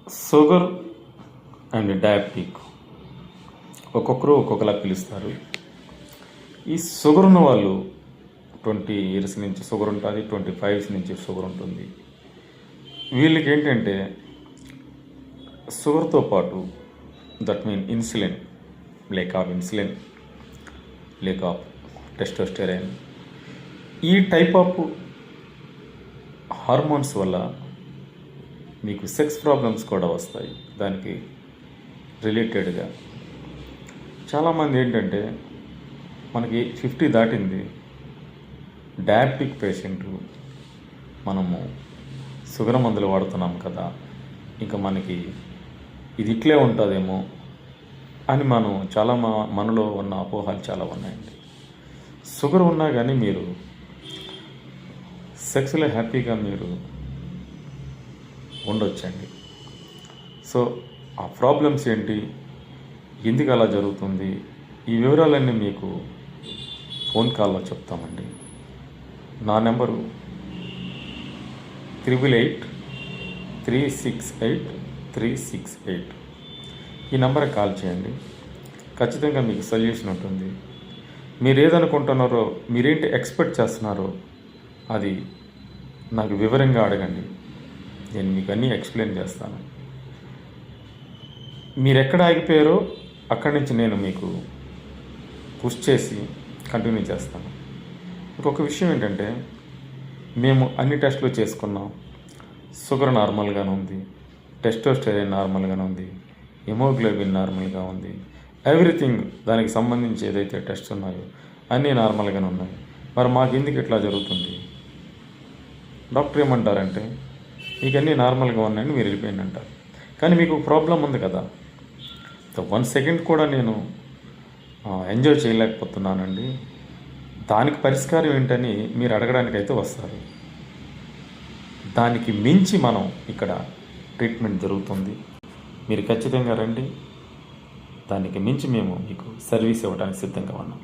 Sugar and diabetic ఒక్కొక్కరు ఒక్కొక్కలా పిలుస్తారు. ఈ షుగర్ ఉన్న వాళ్ళు 20 ఇయర్స్ నుంచి షుగర్ ఉంటుంది, 25 నుంచి షుగర్ ఉంటుంది. వీళ్ళకి ఏంటంటే షుగర్తో పాటు that mean insulin, lake of insulin, lake of testosterone, ఈ టైప్ ఆఫ్ హార్మోన్స్ వల్ల మీకు సెక్స్ ప్రాబ్లమ్స్ కూడా వస్తాయి. దానికి రిలేటెడ్గా చాలామంది ఏంటంటే మనకి 50 దాటింది, డయాబెటిక్ పేషెంట్, మనము షుగర్ మందులు వాడుతున్నాం కదా, ఇంకా మనకి ఇది ఇట్లే ఉంటుందేమో అని మనలో ఉన్న అపోహలు చాలా ఉన్నాయండి. షుగర్ ఉన్నా కానీ మీరు సెక్స్లో హ్యాపీగా మీరు ఉండొచ్చండి. సో ఆ ప్రాబ్లమ్స్ ఏంటి, ఎందుకు అలా జరుగుతుంది, ఈ వివరాలన్నీ మీకు ఫోన్ కాల్లో చెప్తామండి. నా నెంబరు 888-368-368. ఈ నెంబర్కి కాల్ చేయండి. ఖచ్చితంగా మీకు సొల్యూషన్ ఉంటుంది. మీరు ఏదనుకుంటున్నారో, మీరేంటి ఎక్స్పెక్ట్ చేస్తున్నారో అది నాకు వివరంగా అడగండి. నేను మీకు అన్నీ ఎక్స్ప్లెయిన్ చేస్తాను. మీరు ఎక్కడ ఆగిపోయారో అక్కడి నుంచి నేను మీకు పుష్ చేసి కంటిన్యూ చేస్తాను. ఇంకొక విషయం ఏంటంటే, మేము అన్ని టెస్టులు చేసుకున్నాం. షుగర్ నార్మల్గానే ఉంది, టెస్టోస్టెరాన్ నార్మల్గానే ఉంది, హిమోగ్లోబిన్ నార్మల్గా ఉంది, ఎవ్రీథింగ్ దానికి సంబంధించి ఏదైతే టెస్ట్ ఉన్నాయో అన్నీ నార్మల్గానే ఉన్నాయి. మరి మాకు ఎందుకు ఇట్లా జరుగుతుంది? డాక్టర్ ఏమంటారంటే, మీకు అన్నీ నార్మల్గా ఉన్నాయని మీరు వెళ్ళిపోయింది అంటారు. కానీ మీకు ప్రాబ్లం ఉంది కదా. 1 సెకండ్ కూడా నేను ఎంజాయ్ చేయలేకపోతున్నానండి. దానికి పరిష్కారం ఏంటని మీరు అడగడానికి అయితే వస్తారు. దానికి మించి మనం ఇక్కడ ట్రీట్మెంట్ జరుగుతుంది. మీరు ఖచ్చితంగా రండి. దానికి మించి మేము మీకు సర్వీస్ ఇవ్వడానికి సిద్ధంగా ఉన్నాం.